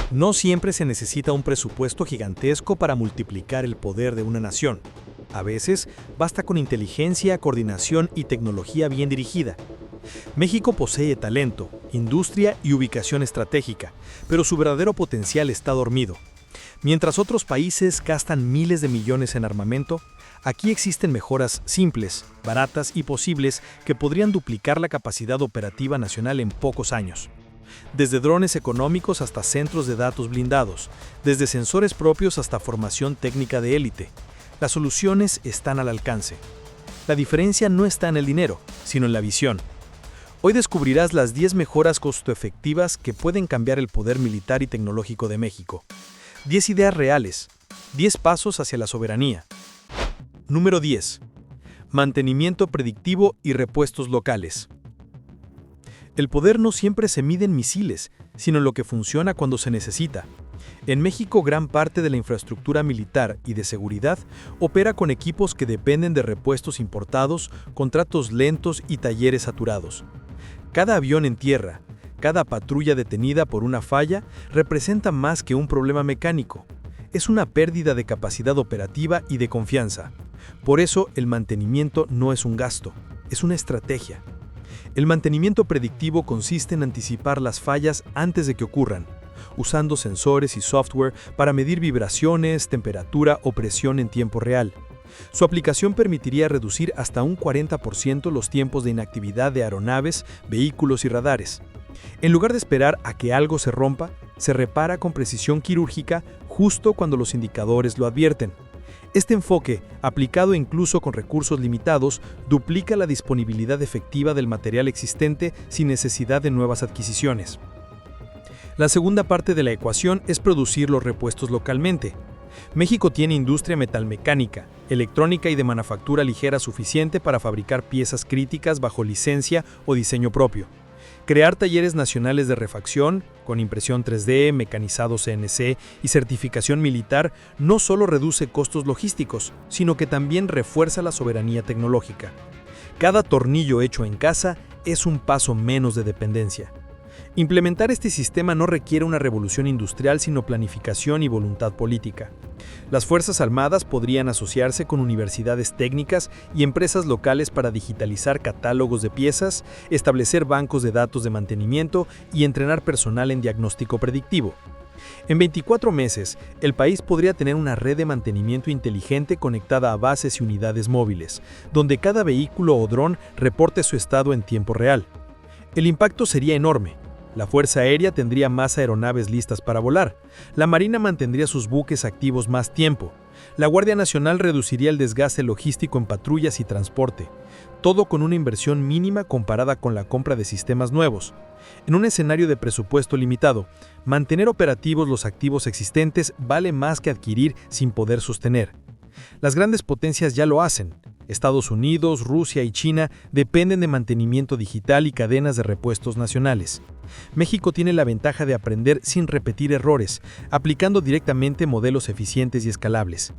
No siempre se necesita un presupuesto gigantesco para multiplicar el poder de una nación. A veces, basta con inteligencia, coordinación y tecnología bien dirigida. México posee talento, industria y ubicación estratégica, pero su verdadero potencial está dormido. Mientras otros países gastan miles de millones en armamento, aquí existen mejoras simples, baratas y posibles que podrían duplicar la capacidad operativa nacional en pocos años. Desde drones económicos hasta centros de datos blindados, desde sensores propios hasta formación técnica de élite, las soluciones están al alcance. La diferencia no está en el dinero, sino en la visión. Hoy descubrirás las 10 mejoras costo-efectivas que pueden cambiar el poder militar y tecnológico de México. 10 ideas reales, 10 pasos hacia la soberanía. Número 10. Mantenimiento predictivo y repuestos locales. El poder no siempre se mide en misiles, sino en lo que funciona cuando se necesita. En México, gran parte de la infraestructura militar y de seguridad opera con equipos que dependen de repuestos importados, contratos lentos y talleres saturados. Cada avión en tierra, cada patrulla detenida por una falla, representa más que un problema mecánico. Es una pérdida de capacidad operativa y de confianza. Por eso, el mantenimiento no es un gasto, es una estrategia. El mantenimiento predictivo consiste en anticipar las fallas antes de que ocurran, usando sensores y software para medir vibraciones, temperatura o presión en tiempo real. Su aplicación permitiría reducir hasta un 40% los tiempos de inactividad de aeronaves, vehículos y radares. En lugar de esperar a que algo se rompa, se repara con precisión quirúrgica justo cuando los indicadores lo advierten. Este enfoque, aplicado incluso con recursos limitados, duplica la disponibilidad efectiva del material existente sin necesidad de nuevas adquisiciones. La segunda parte de la ecuación es producir los repuestos localmente. México tiene industria metalmecánica, electrónica y de manufactura ligera suficiente para fabricar piezas críticas bajo licencia o diseño propio. Crear talleres nacionales de refacción, con impresión 3D, mecanizado CNC y certificación militar, no solo reduce costos logísticos, sino que también refuerza la soberanía tecnológica. Cada tornillo hecho en casa es un paso menos de dependencia. Implementar este sistema no requiere una revolución industrial, sino planificación y voluntad política. Las Fuerzas Armadas podrían asociarse con universidades técnicas y empresas locales para digitalizar catálogos de piezas, establecer bancos de datos de mantenimiento y entrenar personal en diagnóstico predictivo. En 24 meses, el país podría tener una red de mantenimiento inteligente conectada a bases y unidades móviles, donde cada vehículo o dron reporte su estado en tiempo real. El impacto sería enorme. La Fuerza Aérea tendría más aeronaves listas para volar. La Marina mantendría sus buques activos más tiempo. La Guardia Nacional reduciría el desgaste logístico en patrullas y transporte. Todo con una inversión mínima comparada con la compra de sistemas nuevos. En un escenario de presupuesto limitado, mantener operativos los activos existentes vale más que adquirir sin poder sostener. Las grandes potencias ya lo hacen. Estados Unidos, Rusia y China dependen de mantenimiento digital y cadenas de repuestos nacionales. México tiene la ventaja de aprender sin repetir errores, aplicando directamente modelos eficientes y escalables.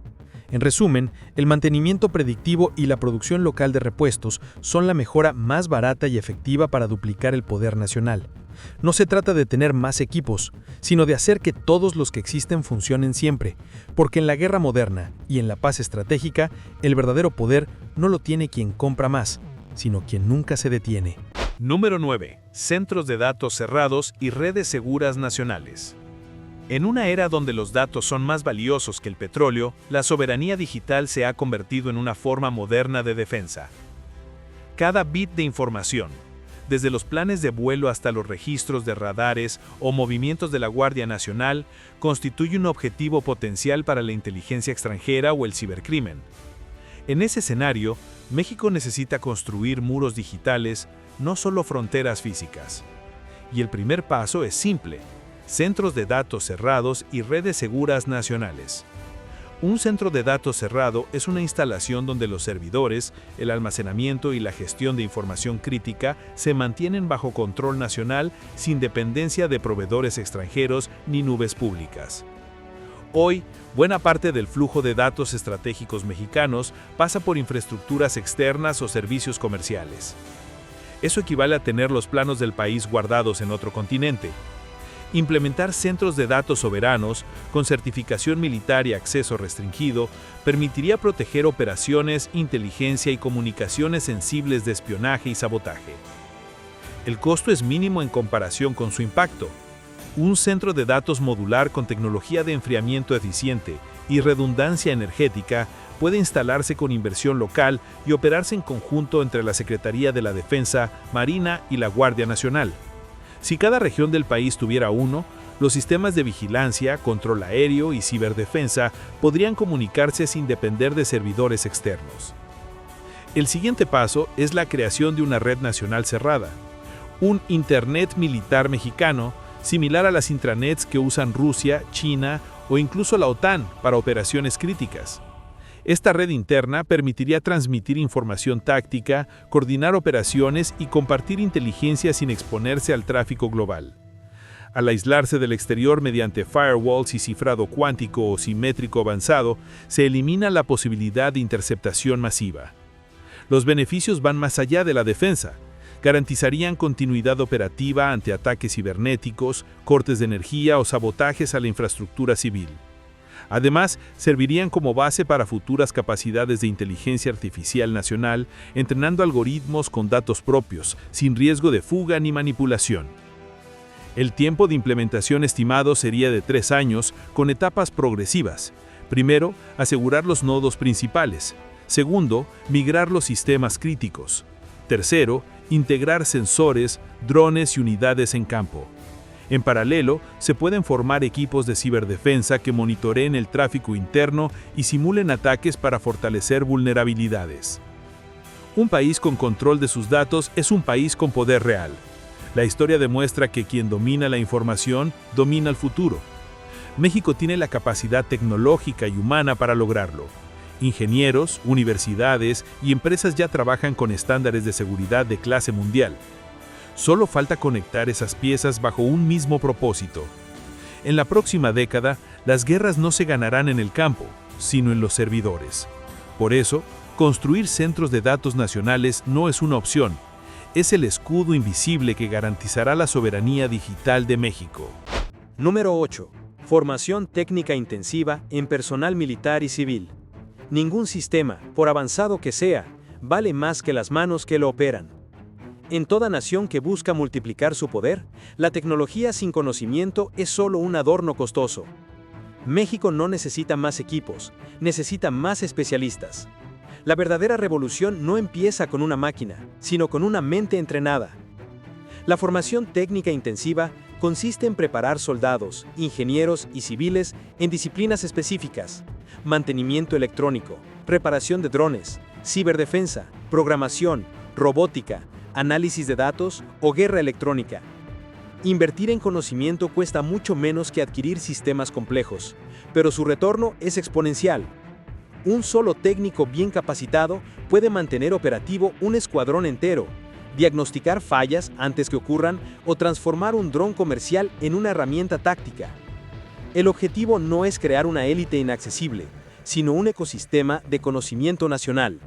En resumen, el mantenimiento predictivo y la producción local de repuestos son la mejora más barata y efectiva para duplicar el poder nacional. No se trata de tener más equipos, sino de hacer que todos los que existen funcionen siempre, porque en la guerra moderna y en la paz estratégica, el verdadero poder no lo tiene quien compra más, sino quien nunca se detiene. Número 9. Centros de datos cerrados y redes seguras nacionales. En una era donde los datos son más valiosos que el petróleo, la soberanía digital se ha convertido en una forma moderna de defensa. Cada bit de información, desde los planes de vuelo hasta los registros de radares o movimientos de la Guardia Nacional, constituye un objetivo potencial para la inteligencia extranjera o el cibercrimen. En ese escenario, México necesita construir muros digitales, no solo fronteras físicas. Y el primer paso es simple: centros de datos cerrados y redes seguras nacionales. Un centro de datos cerrado es una instalación donde los servidores, el almacenamiento y la gestión de información crítica se mantienen bajo control nacional sin dependencia de proveedores extranjeros ni nubes públicas. Hoy, buena parte del flujo de datos estratégicos mexicanos pasa por infraestructuras externas o servicios comerciales. Eso equivale a tener los planos del país guardados en otro continente. Implementar centros de datos soberanos, con certificación militar y acceso restringido, permitiría proteger operaciones, inteligencia y comunicaciones sensibles de espionaje y sabotaje. El costo es mínimo en comparación con su impacto. Un centro de datos modular con tecnología de enfriamiento eficiente y redundancia energética puede instalarse con inversión local y operarse en conjunto entre la Secretaría de la Defensa, Marina y la Guardia Nacional. Si cada región del país tuviera uno, los sistemas de vigilancia, control aéreo y ciberdefensa podrían comunicarse sin depender de servidores externos. El siguiente paso es la creación de una red nacional cerrada, un Internet militar mexicano, similar a las intranets que usan Rusia, China o incluso la OTAN para operaciones críticas. Esta red interna permitiría transmitir información táctica, coordinar operaciones y compartir inteligencia sin exponerse al tráfico global. Al aislarse del exterior mediante firewalls y cifrado cuántico o simétrico avanzado, se elimina la posibilidad de interceptación masiva. Los beneficios van más allá de la defensa. Garantizarían continuidad operativa ante ataques cibernéticos, cortes de energía o sabotajes a la infraestructura civil. Además, servirían como base para futuras capacidades de inteligencia artificial nacional, entrenando algoritmos con datos propios, sin riesgo de fuga ni manipulación. El tiempo de implementación estimado sería de 3 años, con etapas progresivas. Primero, asegurar los nodos principales. Segundo, migrar los sistemas críticos. Tercero, integrar sensores, drones y unidades en campo. En paralelo, se pueden formar equipos de ciberdefensa que monitoreen el tráfico interno y simulen ataques para fortalecer vulnerabilidades. Un país con control de sus datos es un país con poder real. La historia demuestra que quien domina la información, domina el futuro. México tiene la capacidad tecnológica y humana para lograrlo. Ingenieros, universidades y empresas ya trabajan con estándares de seguridad de clase mundial. Solo falta conectar esas piezas bajo un mismo propósito. En la próxima década, las guerras no se ganarán en el campo, sino en los servidores. Por eso, construir centros de datos nacionales no es una opción, es el escudo invisible que garantizará la soberanía digital de México. Número 8. Formación técnica intensiva en personal militar y civil. Ningún sistema, por avanzado que sea, vale más que las manos que lo operan. En toda nación que busca multiplicar su poder, la tecnología sin conocimiento es solo un adorno costoso. México no necesita más equipos, necesita más especialistas. La verdadera revolución no empieza con una máquina, sino con una mente entrenada. La formación técnica intensiva consiste en preparar soldados, ingenieros y civiles en disciplinas específicas: mantenimiento electrónico, reparación de drones, ciberdefensa, programación, robótica, análisis de datos o guerra electrónica. Invertir en conocimiento cuesta mucho menos que adquirir sistemas complejos, pero su retorno es exponencial. Un solo técnico bien capacitado puede mantener operativo un escuadrón entero, diagnosticar fallas antes que ocurran o transformar un dron comercial en una herramienta táctica. El objetivo no es crear una élite inaccesible, sino un ecosistema de conocimiento nacional.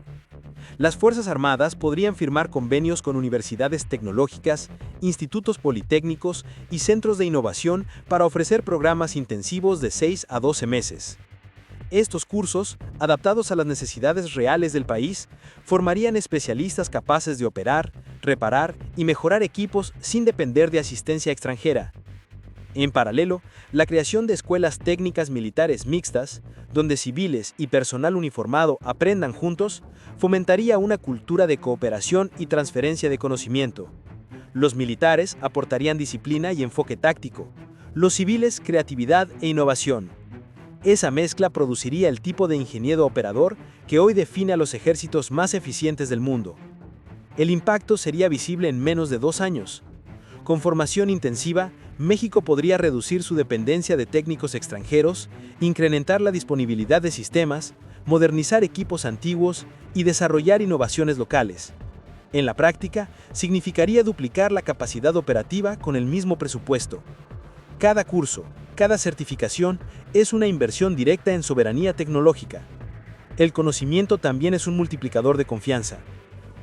Las Fuerzas Armadas podrían firmar convenios con universidades tecnológicas, institutos politécnicos y centros de innovación para ofrecer programas intensivos de 6 a 12 meses. Estos cursos, adaptados a las necesidades reales del país, formarían especialistas capaces de operar, reparar y mejorar equipos sin depender de asistencia extranjera. En paralelo, la creación de escuelas técnicas militares mixtas, donde civiles y personal uniformado aprendan juntos, fomentaría una cultura de cooperación y transferencia de conocimiento. Los militares aportarían disciplina y enfoque táctico, los civiles creatividad e innovación. Esa mezcla produciría el tipo de ingeniero operador que hoy define a los ejércitos más eficientes del mundo. El impacto sería visible en menos de 2 años. Con formación intensiva, México podría reducir su dependencia de técnicos extranjeros, incrementar la disponibilidad de sistemas, modernizar equipos antiguos y desarrollar innovaciones locales. En la práctica, significaría duplicar la capacidad operativa con el mismo presupuesto. Cada curso, cada certificación es una inversión directa en soberanía tecnológica. El conocimiento también es un multiplicador de confianza.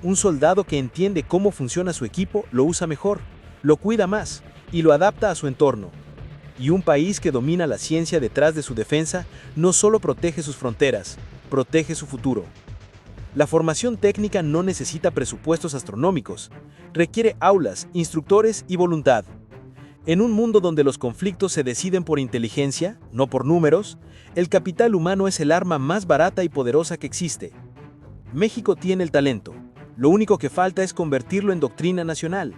Un soldado que entiende cómo funciona su equipo lo usa mejor, lo cuida más y lo adapta a su entorno. Y un país que domina la ciencia detrás de su defensa no solo protege sus fronteras, protege su futuro. La formación técnica no necesita presupuestos astronómicos, requiere aulas, instructores y voluntad. En un mundo donde los conflictos se deciden por inteligencia, no por números, el capital humano es el arma más barata y poderosa que existe. México tiene el talento, lo único que falta es convertirlo en doctrina nacional,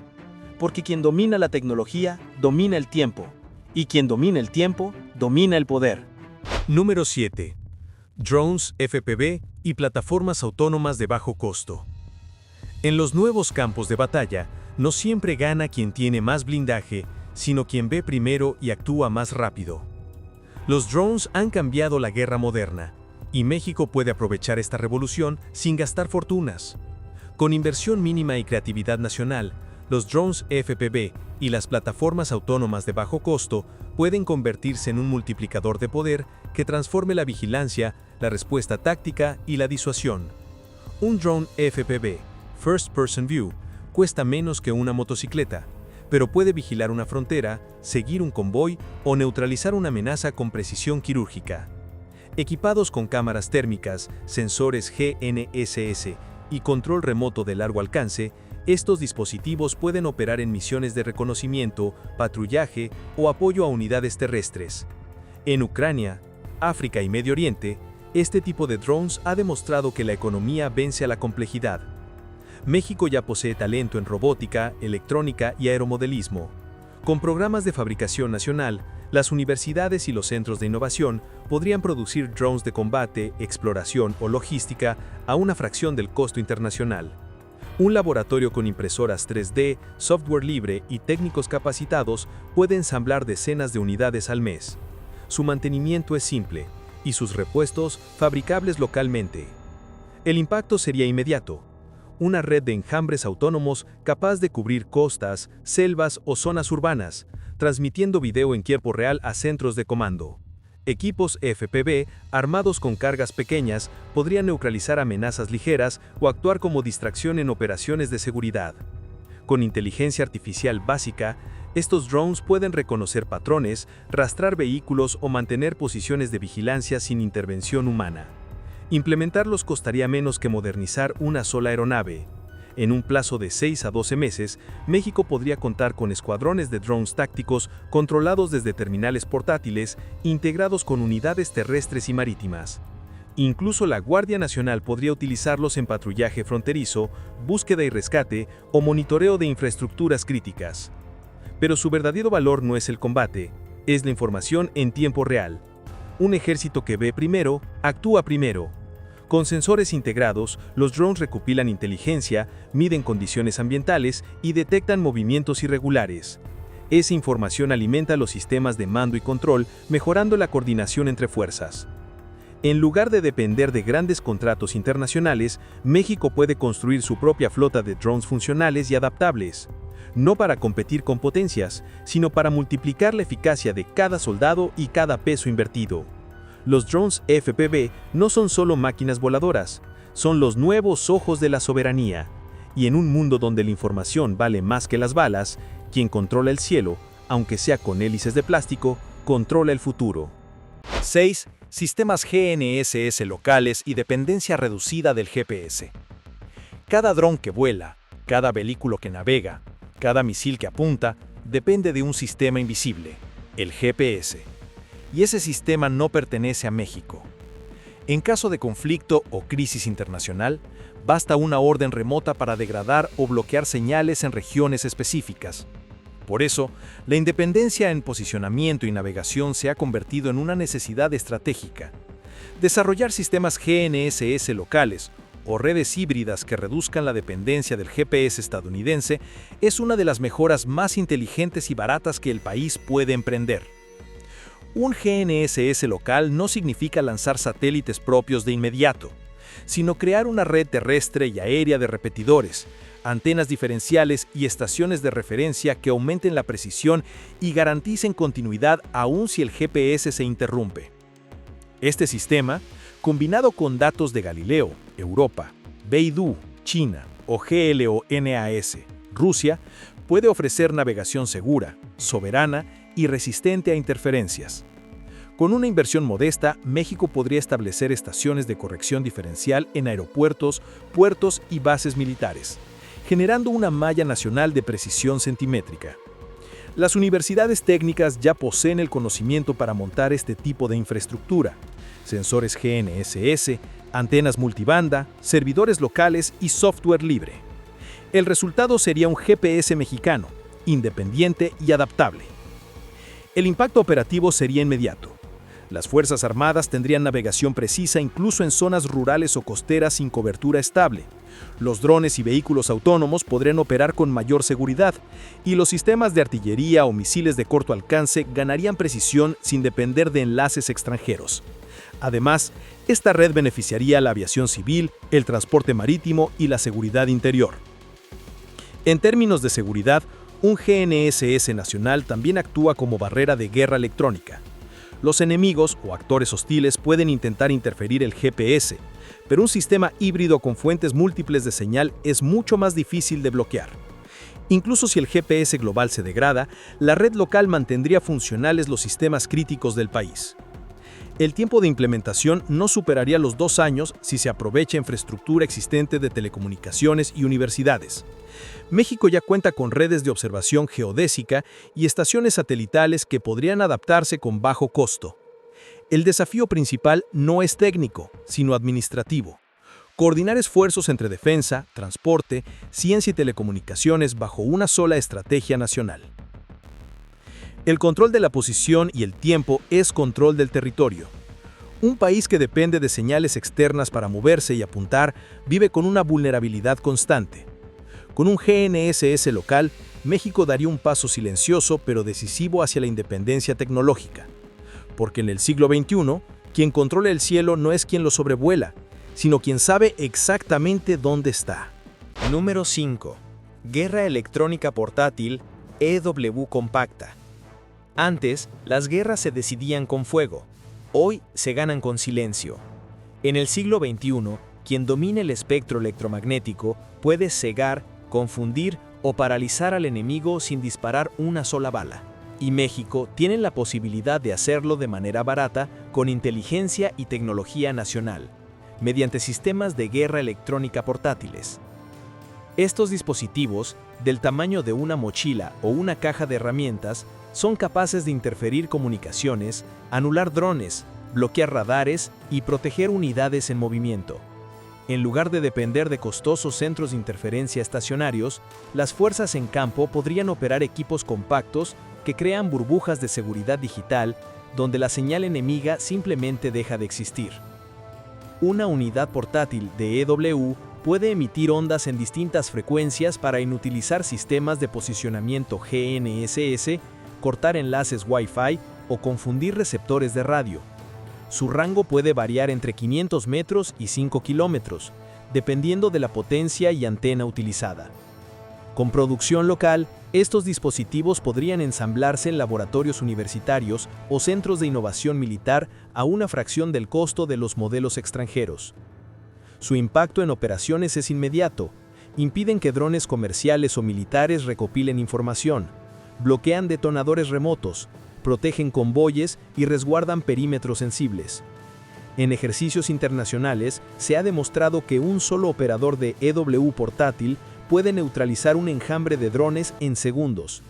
porque quien domina la tecnología, domina el tiempo, y quien domina el tiempo, domina el poder. Número 7. Drones, FPV y plataformas autónomas de bajo costo. En los nuevos campos de batalla, no siempre gana quien tiene más blindaje, sino quien ve primero y actúa más rápido. Los drones han cambiado la guerra moderna, y México puede aprovechar esta revolución sin gastar fortunas. Con inversión mínima y creatividad nacional, los drones FPV y las plataformas autónomas de bajo costo pueden convertirse en un multiplicador de poder que transforme la vigilancia, la respuesta táctica y la disuasión. Un drone FPV, First Person View, cuesta menos que una motocicleta, pero puede vigilar una frontera, seguir un convoy o neutralizar una amenaza con precisión quirúrgica. Equipados con cámaras térmicas, sensores GNSS y control remoto de largo alcance, estos dispositivos pueden operar en misiones de reconocimiento, patrullaje o apoyo a unidades terrestres. En Ucrania, África y Medio Oriente, este tipo de drones ha demostrado que la economía vence a la complejidad. México ya posee talento en robótica, electrónica y aeromodelismo. Con programas de fabricación nacional, las universidades y los centros de innovación podrían producir drones de combate, exploración o logística a una fracción del costo internacional. Un laboratorio con impresoras 3D, software libre y técnicos capacitados puede ensamblar decenas de unidades al mes. Su mantenimiento es simple, y sus repuestos fabricables localmente. El impacto sería inmediato. Una red de enjambres autónomos capaz de cubrir costas, selvas o zonas urbanas, transmitiendo video en tiempo real a centros de comando. Equipos FPV, armados con cargas pequeñas, podrían neutralizar amenazas ligeras o actuar como distracción en operaciones de seguridad. Con inteligencia artificial básica, estos drones pueden reconocer patrones, rastrar vehículos o mantener posiciones de vigilancia sin intervención humana. Implementarlos costaría menos que modernizar una sola aeronave. En un plazo de 6 a 12 meses, México podría contar con escuadrones de drones tácticos controlados desde terminales portátiles, integrados con unidades terrestres y marítimas. Incluso la Guardia Nacional podría utilizarlos en patrullaje fronterizo, búsqueda y rescate o monitoreo de infraestructuras críticas. Pero su verdadero valor no es el combate, es la información en tiempo real. Un ejército que ve primero, actúa primero. Con sensores integrados, los drones recopilan inteligencia, miden condiciones ambientales y detectan movimientos irregulares. Esa información alimenta los sistemas de mando y control, mejorando la coordinación entre fuerzas. En lugar de depender de grandes contratos internacionales, México puede construir su propia flota de drones funcionales y adaptables. No para competir con potencias, sino para multiplicar la eficacia de cada soldado y cada peso invertido. Los drones FPV no son solo máquinas voladoras, son los nuevos ojos de la soberanía. Y en un mundo donde la información vale más que las balas, quien controla el cielo, aunque sea con hélices de plástico, controla el futuro. 6. Sistemas GNSS locales y dependencia reducida del GPS. Cada dron que vuela, cada vehículo que navega, cada misil que apunta, depende de un sistema invisible, el GPS. Y ese sistema no pertenece a México. En caso de conflicto o crisis internacional, basta una orden remota para degradar o bloquear señales en regiones específicas. Por eso, la independencia en posicionamiento y navegación se ha convertido en una necesidad estratégica. Desarrollar sistemas GNSS locales o redes híbridas que reduzcan la dependencia del GPS estadounidense es una de las mejoras más inteligentes y baratas que el país puede emprender. Un GNSS local no significa lanzar satélites propios de inmediato, sino crear una red terrestre y aérea de repetidores, antenas diferenciales y estaciones de referencia que aumenten la precisión y garanticen continuidad aun si el GPS se interrumpe. Este sistema, combinado con datos de Galileo, Europa, Beidou, China o GLONASS, Rusia, puede ofrecer navegación segura, soberana y resistente a interferencias. Con una inversión modesta, México podría establecer estaciones de corrección diferencial en aeropuertos, puertos y bases militares, generando una malla nacional de precisión centimétrica. Las universidades técnicas ya poseen el conocimiento para montar este tipo de infraestructura: sensores GNSS, antenas multibanda, servidores locales y software libre. El resultado sería un GPS mexicano, independiente y adaptable. El impacto operativo sería inmediato. Las Fuerzas Armadas tendrían navegación precisa incluso en zonas rurales o costeras sin cobertura estable. Los drones y vehículos autónomos podrían operar con mayor seguridad, y los sistemas de artillería o misiles de corto alcance ganarían precisión sin depender de enlaces extranjeros. Además, esta red beneficiaría a la aviación civil, el transporte marítimo y la seguridad interior. En términos de seguridad, un GNSS nacional también actúa como barrera de guerra electrónica. Los enemigos o actores hostiles pueden intentar interferir el GPS, pero un sistema híbrido con fuentes múltiples de señal es mucho más difícil de bloquear. Incluso si el GPS global se degrada, la red local mantendría funcionales los sistemas críticos del país. El tiempo de implementación no superaría los 2 años si se aprovecha infraestructura existente de telecomunicaciones y universidades. México ya cuenta con redes de observación geodésica y estaciones satelitales que podrían adaptarse con bajo costo. El desafío principal no es técnico, sino administrativo: coordinar esfuerzos entre defensa, transporte, ciencia y telecomunicaciones bajo una sola estrategia nacional. El control de la posición y el tiempo es control del territorio. Un país que depende de señales externas para moverse y apuntar vive con una vulnerabilidad constante. Con un GNSS local, México daría un paso silencioso pero decisivo hacia la independencia tecnológica. Porque en el siglo XXI, quien controla el cielo no es quien lo sobrevuela, sino quien sabe exactamente dónde está. Número 5. Guerra electrónica portátil EW compacta. Antes, las guerras se decidían con fuego. Hoy se ganan con silencio. En el siglo XXI, quien domina el espectro electromagnético puede cegar, confundir o paralizar al enemigo sin disparar una sola bala. Y México tiene la posibilidad de hacerlo de manera barata con inteligencia y tecnología nacional, mediante sistemas de guerra electrónica portátiles. Estos dispositivos, del tamaño de una mochila o una caja de herramientas, son capaces de interferir comunicaciones, anular drones, bloquear radares y proteger unidades en movimiento. En lugar de depender de costosos centros de interferencia estacionarios, las fuerzas en campo podrían operar equipos compactos que crean burbujas de seguridad digital donde la señal enemiga simplemente deja de existir. Una unidad portátil de EW puede emitir ondas en distintas frecuencias para inutilizar sistemas de posicionamiento GNSS, cortar enlaces Wi-Fi o confundir receptores de radio. Su rango puede variar entre 500 metros y 5 kilómetros, dependiendo de la potencia y antena utilizada. Con producción local, estos dispositivos podrían ensamblarse en laboratorios universitarios o centros de innovación militar a una fracción del costo de los modelos extranjeros. Su impacto en operaciones es inmediato. Impiden que drones comerciales o militares recopilen información, bloquean detonadores remotos, protegen convoyes y resguardan perímetros sensibles. En ejercicios internacionales, se ha demostrado que un solo operador de EW portátil puede neutralizar un enjambre de drones en segundos.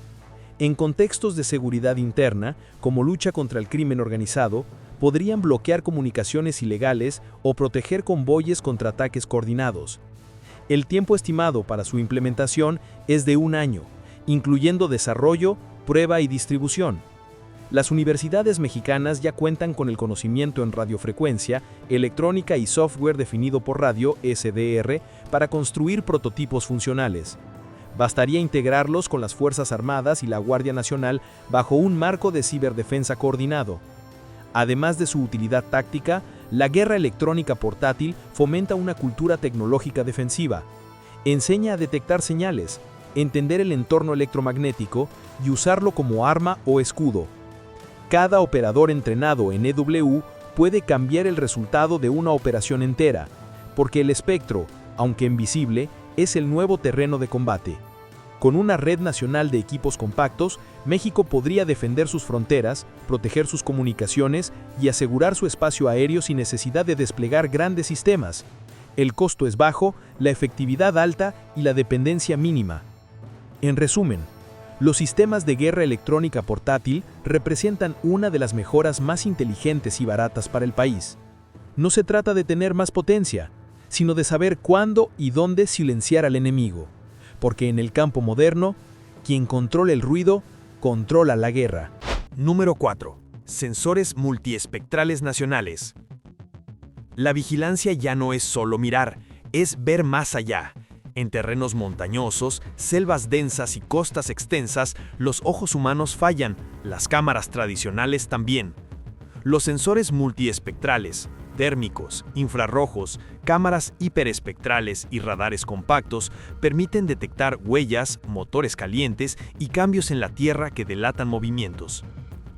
En contextos de seguridad interna, como lucha contra el crimen organizado, podrían bloquear comunicaciones ilegales o proteger convoyes contra ataques coordinados. El tiempo estimado para su implementación es de 1 año, incluyendo desarrollo, prueba y distribución. Las universidades mexicanas ya cuentan con el conocimiento en radiofrecuencia, electrónica y software definido por radio (SDR) para construir prototipos funcionales. Bastaría integrarlos con las Fuerzas Armadas y la Guardia Nacional bajo un marco de ciberdefensa coordinado. Además de su utilidad táctica, la guerra electrónica portátil fomenta una cultura tecnológica defensiva. Enseña a detectar señales, entender el entorno electromagnético y usarlo como arma o escudo. Cada operador entrenado en EW puede cambiar el resultado de una operación entera, porque el espectro, aunque invisible, es el nuevo terreno de combate. Con una red nacional de equipos compactos, México podría defender sus fronteras, proteger sus comunicaciones y asegurar su espacio aéreo sin necesidad de desplegar grandes sistemas. El costo es bajo, la efectividad alta y la dependencia mínima. En resumen, los sistemas de guerra electrónica portátil representan una de las mejoras más inteligentes y baratas para el país. No se trata de tener más potencia, sino de saber cuándo y dónde silenciar al enemigo. Porque en el campo moderno, quien controla el ruido, controla la guerra. Número 4. Sensores multiespectrales nacionales. La vigilancia ya no es solo mirar, es ver más allá. En terrenos montañosos, selvas densas y costas extensas, los ojos humanos fallan, las cámaras tradicionales también. Los sensores multiespectrales, térmicos, infrarrojos, cámaras hiperespectrales y radares compactos permiten detectar huellas, motores calientes y cambios en la Tierra que delatan movimientos.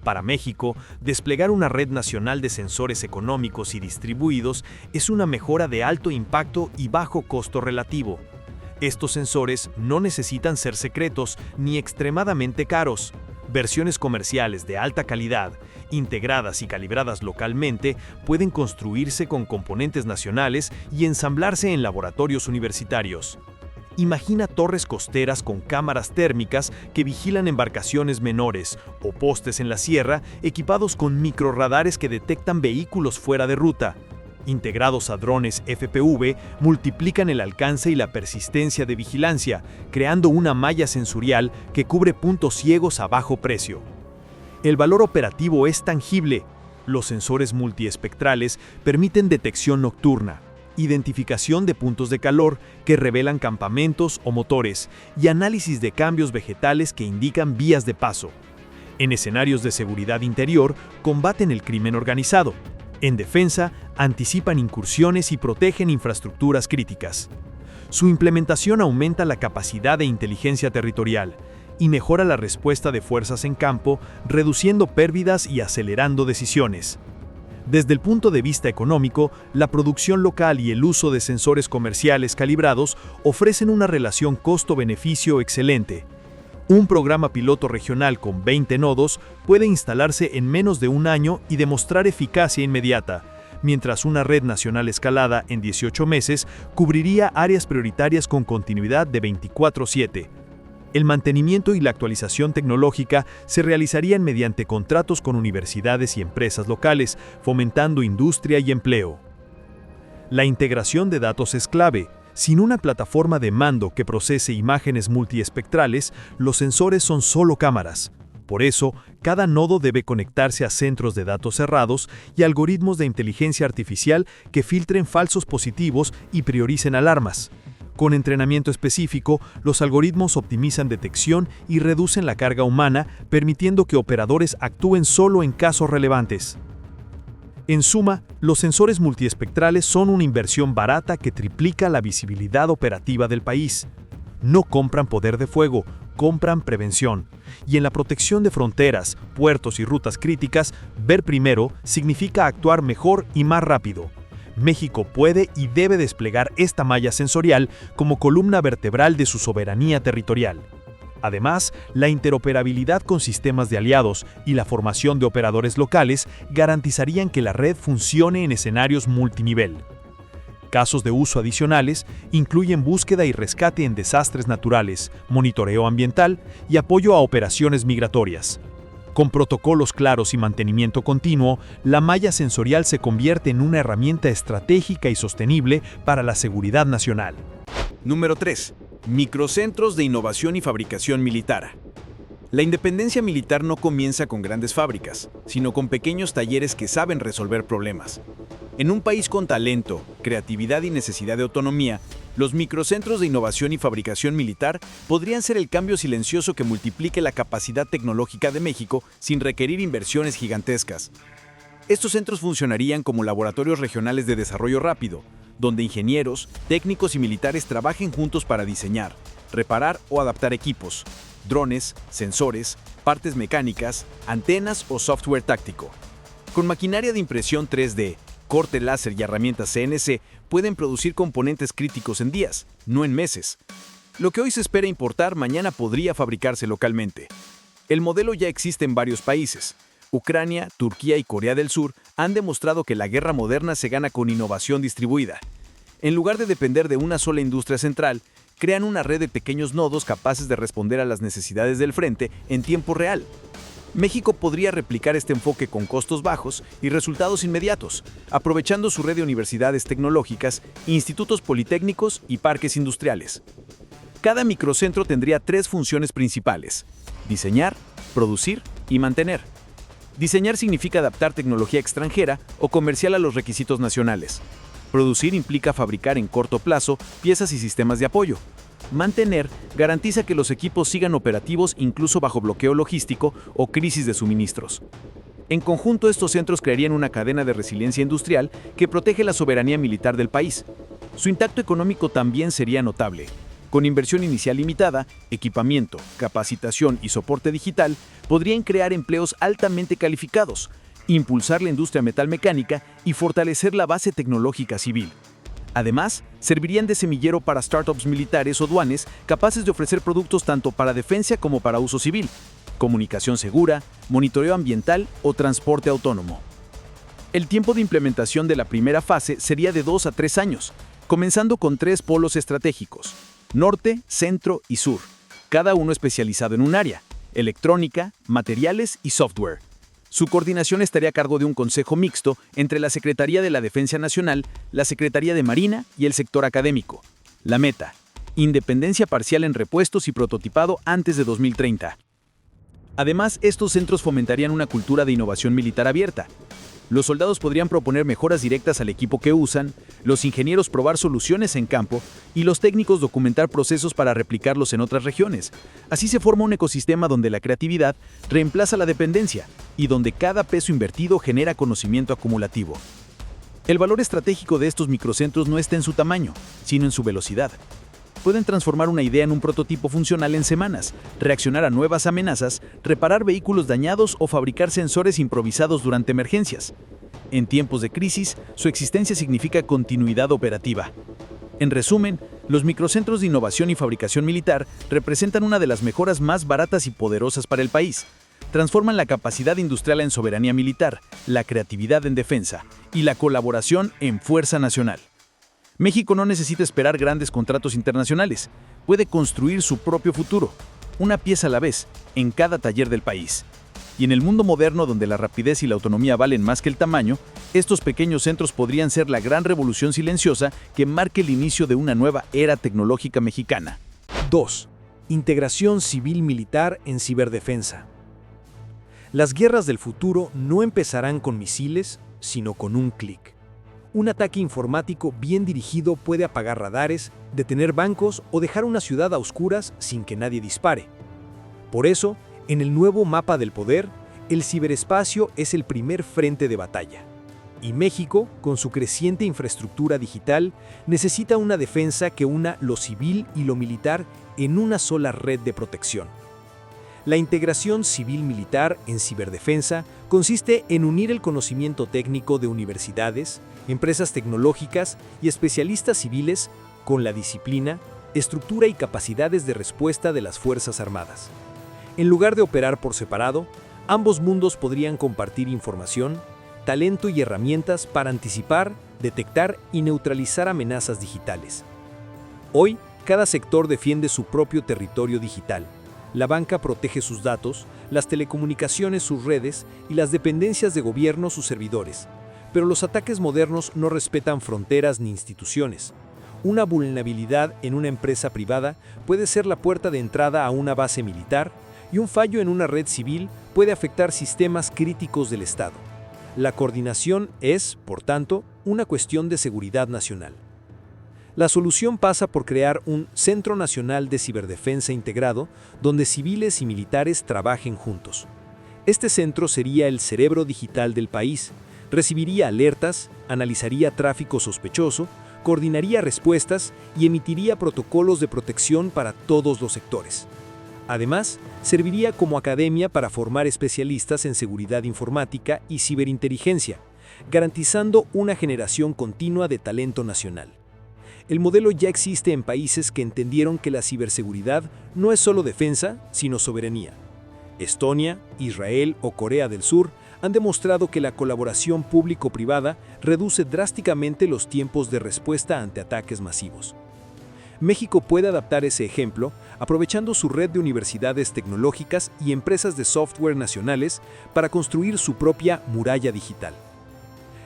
Para México, desplegar una red nacional de sensores económicos y distribuidos es una mejora de alto impacto y bajo costo relativo. Estos sensores no necesitan ser secretos ni extremadamente caros. Versiones comerciales de alta calidad, integradas y calibradas localmente, pueden construirse con componentes nacionales y ensamblarse en laboratorios universitarios. Imagina torres costeras con cámaras térmicas que vigilan embarcaciones menores o postes en la sierra equipados con microrradares que detectan vehículos fuera de ruta. Integrados a drones FPV, multiplican el alcance y la persistencia de vigilancia, creando una malla sensorial que cubre puntos ciegos a bajo precio. El valor operativo es tangible. Los sensores multiespectrales permiten detección nocturna, identificación de puntos de calor que revelan campamentos o motores y análisis de cambios vegetales que indican vías de paso. En escenarios de seguridad interior, combaten el crimen organizado. En defensa, anticipan incursiones y protegen infraestructuras críticas. Su implementación aumenta la capacidad de inteligencia territorial y mejora la respuesta de fuerzas en campo, reduciendo pérdidas y acelerando decisiones. Desde el punto de vista económico, la producción local y el uso de sensores comerciales calibrados ofrecen una relación costo-beneficio excelente. Un programa piloto regional con 20 nodos puede instalarse en menos de un año y demostrar eficacia inmediata, mientras una red nacional escalada en 18 meses cubriría áreas prioritarias con continuidad de 24/7. El mantenimiento y la actualización tecnológica se realizarían mediante contratos con universidades y empresas locales, fomentando industria y empleo. La integración de datos es clave. Sin una plataforma de mando que procese imágenes multiespectrales, los sensores son solo cámaras. Por eso, cada nodo debe conectarse a centros de datos cerrados y algoritmos de inteligencia artificial que filtren falsos positivos y prioricen alarmas. Con entrenamiento específico, los algoritmos optimizan detección y reducen la carga humana, permitiendo que operadores actúen solo en casos relevantes. En suma, los sensores multiespectrales son una inversión barata que triplica la visibilidad operativa del país. No compran poder de fuego, compran prevención. Y en la protección de fronteras, puertos y rutas críticas, ver primero significa actuar mejor y más rápido. México puede y debe desplegar esta malla sensorial como columna vertebral de su soberanía territorial. Además, la interoperabilidad con sistemas de aliados y la formación de operadores locales garantizarían que la red funcione en escenarios multinivel. Casos de uso adicionales incluyen búsqueda y rescate en desastres naturales, monitoreo ambiental y apoyo a operaciones migratorias. Con protocolos claros y mantenimiento continuo, la malla sensorial se convierte en una herramienta estratégica y sostenible para la seguridad nacional. Número 3. Microcentros de innovación y fabricación militar. La independencia militar no comienza con grandes fábricas, sino con pequeños talleres que saben resolver problemas. En un país con talento, creatividad y necesidad de autonomía, los microcentros de innovación y fabricación militar podrían ser el cambio silencioso que multiplique la capacidad tecnológica de México sin requerir inversiones gigantescas. Estos centros funcionarían como laboratorios regionales de desarrollo rápido, donde ingenieros, técnicos y militares trabajen juntos para diseñar, reparar o adaptar equipos, drones, sensores, partes mecánicas, antenas o software táctico. Con maquinaria de impresión 3D, corte láser y herramientas CNC pueden producir componentes críticos en días, no en meses. Lo que hoy se espera importar mañana podría fabricarse localmente. El modelo ya existe en varios países. Ucrania, Turquía y Corea del Sur han demostrado que la guerra moderna se gana con innovación distribuida. En lugar de depender de una sola industria central, crean una red de pequeños nodos capaces de responder a las necesidades del frente en tiempo real. México podría replicar este enfoque con costos bajos y resultados inmediatos, aprovechando su red de universidades tecnológicas, institutos politécnicos y parques industriales. Cada microcentro tendría 3 funciones principales: diseñar, producir y mantener. Diseñar significa adaptar tecnología extranjera o comercial a los requisitos nacionales. Producir implica fabricar en corto plazo piezas y sistemas de apoyo. Mantener garantiza que los equipos sigan operativos incluso bajo bloqueo logístico o crisis de suministros. En conjunto, estos centros crearían una cadena de resiliencia industrial que protege la soberanía militar del país. Su impacto económico también sería notable. Con inversión inicial limitada, equipamiento, capacitación y soporte digital, podrían crear empleos altamente calificados, impulsar la industria metalmecánica y fortalecer la base tecnológica civil. Además, servirían de semillero para startups militares o duanes capaces de ofrecer productos tanto para defensa como para uso civil, comunicación segura, monitoreo ambiental o transporte autónomo. El tiempo de implementación de la primera fase sería de 2 a 3 años, comenzando con 3 polos estratégicos: norte, centro y sur, cada uno especializado en un área: electrónica, materiales y software. Su coordinación estaría a cargo de un consejo mixto entre la Secretaría de la Defensa Nacional, la Secretaría de Marina y el sector académico. La meta: independencia parcial en repuestos y prototipado antes de 2030. Además, estos centros fomentarían una cultura de innovación militar abierta. Los soldados podrían proponer mejoras directas al equipo que usan, los ingenieros probar soluciones en campo y los técnicos documentar procesos para replicarlos en otras regiones. Así se forma un ecosistema donde la creatividad reemplaza la dependencia y donde cada peso invertido genera conocimiento acumulativo. El valor estratégico de estos microcentros no está en su tamaño, sino en su velocidad. Pueden transformar una idea en un prototipo funcional en semanas, reaccionar a nuevas amenazas, reparar vehículos dañados o fabricar sensores improvisados durante emergencias. En tiempos de crisis, su existencia significa continuidad operativa. En resumen, los microcentros de innovación y fabricación militar representan una de las mejoras más baratas y poderosas para el país. Transforman la capacidad industrial en soberanía militar, la creatividad en defensa y la colaboración en fuerza nacional. México no necesita esperar grandes contratos internacionales. Puede construir su propio futuro, una pieza a la vez, en cada taller del país. Y en el mundo moderno, donde la rapidez y la autonomía valen más que el tamaño, estos pequeños centros podrían ser la gran revolución silenciosa que marque el inicio de una nueva era tecnológica mexicana. 2. Integración civil-militar en ciberdefensa. Las guerras del futuro no empezarán con misiles, sino con un clic. Un ataque informático bien dirigido puede apagar radares, detener bancos o dejar una ciudad a oscuras sin que nadie dispare. Por eso, en el nuevo mapa del poder, el ciberespacio es el primer frente de batalla. Y México, con su creciente infraestructura digital, necesita una defensa que una lo civil y lo militar en una sola red de protección. La integración civil-militar en ciberdefensa consiste en unir el conocimiento técnico de universidades, empresas tecnológicas y especialistas civiles con la disciplina, estructura y capacidades de respuesta de las Fuerzas Armadas. En lugar de operar por separado, ambos mundos podrían compartir información, talento y herramientas para anticipar, detectar y neutralizar amenazas digitales. Hoy, cada sector defiende su propio territorio digital. La banca protege sus datos, las telecomunicaciones sus redes y las dependencias de gobierno sus servidores. Pero los ataques modernos no respetan fronteras ni instituciones. Una vulnerabilidad en una empresa privada puede ser la puerta de entrada a una base militar y un fallo en una red civil puede afectar sistemas críticos del Estado. La coordinación es, por tanto, una cuestión de seguridad nacional. La solución pasa por crear un Centro Nacional de Ciberdefensa integrado, donde civiles y militares trabajen juntos. Este centro sería el cerebro digital del país, recibiría alertas, analizaría tráfico sospechoso, coordinaría respuestas y emitiría protocolos de protección para todos los sectores. Además, serviría como academia para formar especialistas en seguridad informática y ciberinteligencia, garantizando una generación continua de talento nacional. El modelo ya existe en países que entendieron que la ciberseguridad no es solo defensa, sino soberanía. Estonia, Israel o Corea del Sur han demostrado que la colaboración público-privada reduce drásticamente los tiempos de respuesta ante ataques masivos. México puede adaptar ese ejemplo aprovechando su red de universidades tecnológicas y empresas de software nacionales para construir su propia muralla digital.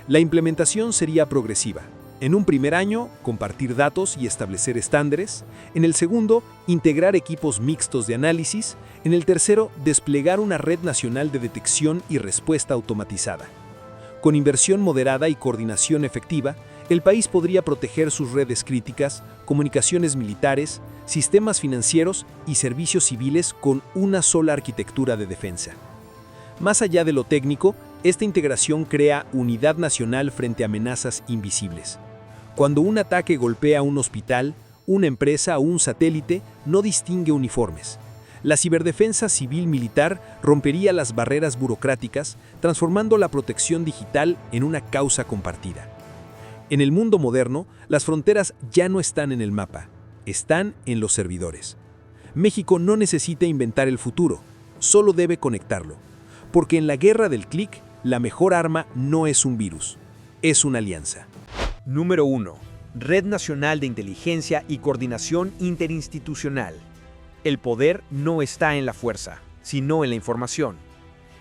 La implementación sería progresiva. En un primer año, compartir datos y establecer estándares. En el segundo, integrar equipos mixtos de análisis. En el tercero, desplegar una red nacional de detección y respuesta automatizada. Con inversión moderada y coordinación efectiva, el país podría proteger sus redes críticas, comunicaciones militares, sistemas financieros y servicios civiles con una sola arquitectura de defensa. Más allá de lo técnico, esta integración crea unidad nacional frente a amenazas invisibles. Cuando un ataque golpea un hospital, una empresa o un satélite, no distingue uniformes. La ciberdefensa civil-militar rompería las barreras burocráticas, transformando la protección digital en una causa compartida. En el mundo moderno, las fronteras ya no están en el mapa, están en los servidores. México no necesita inventar el futuro, solo debe conectarlo. Porque en la guerra del clic, la mejor arma no es un virus, es una alianza. Número 1. Red Nacional de Inteligencia y Coordinación Interinstitucional. El poder no está en la fuerza, sino en la información.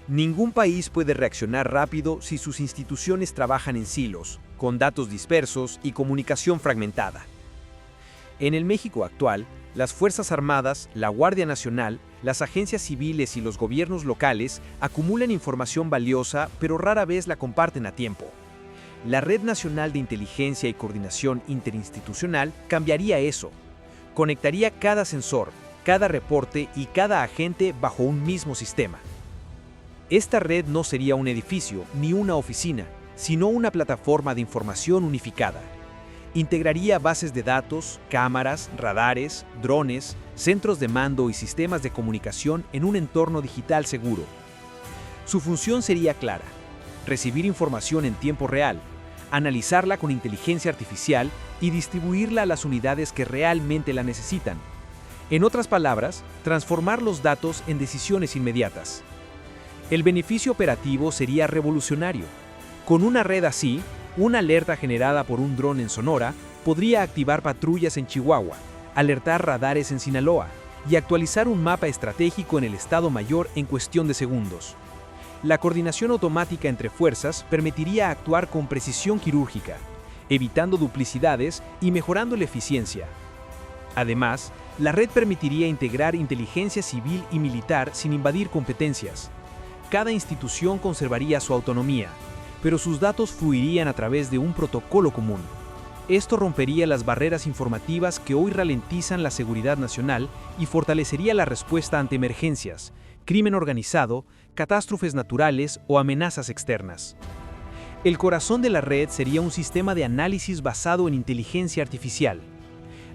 Ningún país puede reaccionar rápido si sus instituciones trabajan en silos, con datos dispersos y comunicación fragmentada. En el México actual, las Fuerzas Armadas, la Guardia Nacional, las agencias civiles y los gobiernos locales acumulan información valiosa, pero rara vez la comparten a tiempo. La Red Nacional de Inteligencia y Coordinación Interinstitucional cambiaría eso. Conectaría cada sensor, cada reporte y cada agente bajo un mismo sistema. Esta red no sería un edificio ni una oficina, sino una plataforma de información unificada. Integraría bases de datos, cámaras, radares, drones, centros de mando y sistemas de comunicación en un entorno digital seguro. Su función sería clara: recibir información en tiempo real, analizarla con inteligencia artificial y distribuirla a las unidades que realmente la necesitan. En otras palabras, transformar los datos en decisiones inmediatas. El beneficio operativo sería revolucionario. Con una red así, una alerta generada por un dron en Sonora podría activar patrullas en Chihuahua, alertar radares en Sinaloa y actualizar un mapa estratégico en el Estado Mayor en cuestión de segundos. La coordinación automática entre fuerzas permitiría actuar con precisión quirúrgica, evitando duplicidades y mejorando la eficiencia. Además, la red permitiría integrar inteligencia civil y militar sin invadir competencias. Cada institución conservaría su autonomía, pero sus datos fluirían a través de un protocolo común. Esto rompería las barreras informativas que hoy ralentizan la seguridad nacional y fortalecería la respuesta ante emergencias, crimen organizado, catástrofes naturales o amenazas externas. El corazón de la red sería un sistema de análisis basado en inteligencia artificial.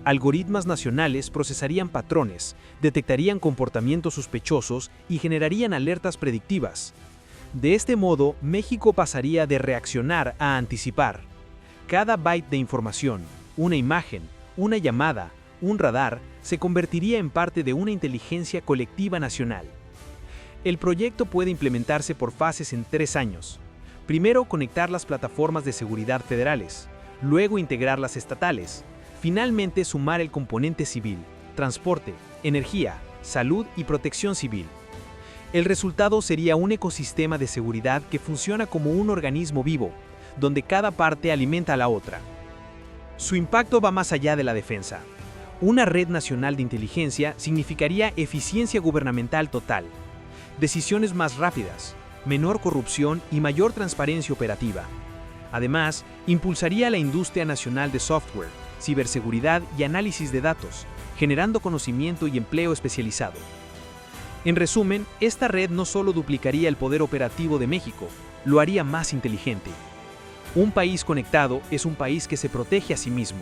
Algoritmos nacionales procesarían patrones, detectarían comportamientos sospechosos y generarían alertas predictivas. De este modo, México pasaría de reaccionar a anticipar. Cada byte de información, una imagen, una llamada, un radar, se convertiría en parte de una inteligencia colectiva nacional. El proyecto puede implementarse por fases en 3 años. Primero, conectar las plataformas de seguridad federales, luego integrar las estatales, finalmente sumar el componente civil, transporte, energía, salud y protección civil. El resultado sería un ecosistema de seguridad que funciona como un organismo vivo, donde cada parte alimenta a la otra. Su impacto va más allá de la defensa. Una red nacional de inteligencia significaría eficiencia gubernamental total, decisiones más rápidas, menor corrupción y mayor transparencia operativa. Además, impulsaría la industria nacional de software, ciberseguridad y análisis de datos, generando conocimiento y empleo especializado. En resumen, esta red no solo duplicaría el poder operativo de México, lo haría más inteligente. Un país conectado es un país que se protege a sí mismo.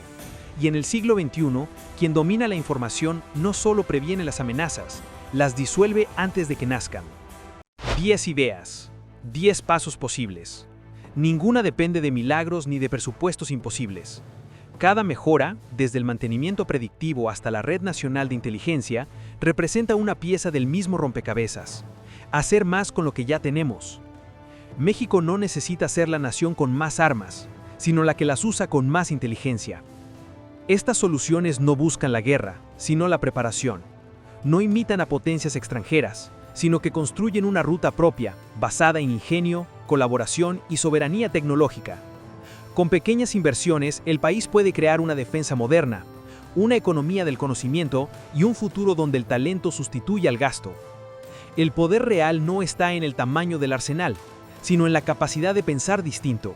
Y en el siglo XXI, quien domina la información no solo previene las amenazas, las disuelve antes de que nazcan. 10 ideas, 10 pasos posibles. Ninguna depende de milagros ni de presupuestos imposibles. Cada mejora, desde el mantenimiento predictivo hasta la Red Nacional de Inteligencia, representa una pieza del mismo rompecabezas. Hacer más con lo que ya tenemos. México no necesita ser la nación con más armas, sino la que las usa con más inteligencia. Estas soluciones no buscan la guerra, sino la preparación. No imitan a potencias extranjeras, sino que construyen una ruta propia, basada en ingenio, colaboración y soberanía tecnológica. Con pequeñas inversiones, el país puede crear una defensa moderna, una economía del conocimiento y un futuro donde el talento sustituye al gasto. El poder real no está en el tamaño del arsenal, sino en la capacidad de pensar distinto.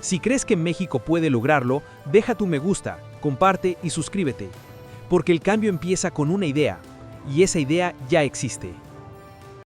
Si crees que México puede lograrlo, deja tu me gusta, comparte y suscríbete, porque el cambio empieza con una idea, y esa idea ya existe.